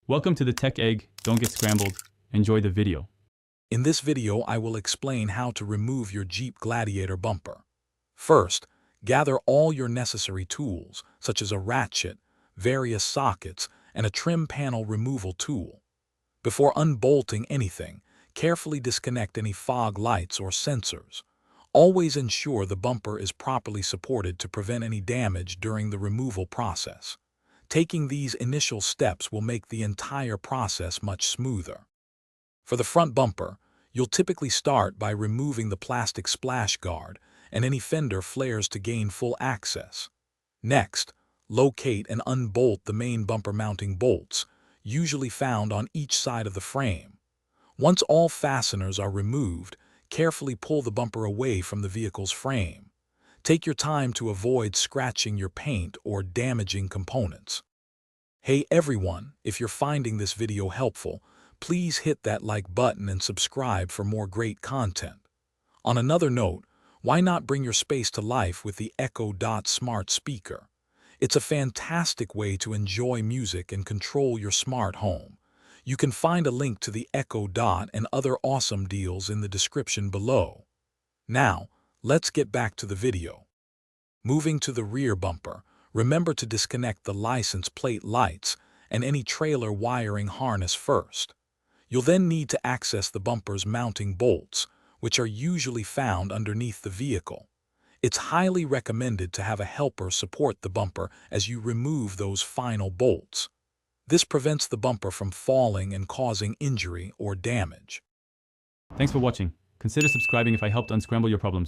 Welcome to the Tech Egg. Don't get scrambled. Enjoy the video. In this video, I will explain how to remove your Jeep Gladiator bumper. First, gather all your necessary tools, such as a ratchet, various sockets, and a trim panel removal tool. Before unbolting anything, carefully disconnect any fog lights or sensors. Always ensure the bumper is properly supported to prevent any damage during the removal process. Taking these initial steps will make the entire process much smoother. For the front bumper, you'll typically start by removing the plastic splash guard and any fender flares to gain full access. Next, locate and unbolt the main bumper mounting bolts, usually found on each side of the frame. Once all fasteners are removed, carefully pull the bumper away from the vehicle's frame. Take your time to avoid scratching your paint or damaging components. Hey everyone, if you're finding this video helpful, please hit that like button and subscribe for more great content. On another note, why not bring your space to life with the Echo Dot smart speaker? It's a fantastic way to enjoy music and control your smart home. You can find a link to the Echo Dot and other awesome deals in the description below. Now, let's get back to the video. Moving to the rear bumper, remember to disconnect the license plate lights and any trailer wiring harness first. You'll then need to access the bumper's mounting bolts, which are usually found underneath the vehicle. It's highly recommended to have a helper support the bumper as you remove those final bolts. This prevents the bumper from falling and causing injury or damage. Thanks for watching. Consider subscribing if I helped unscramble your problems.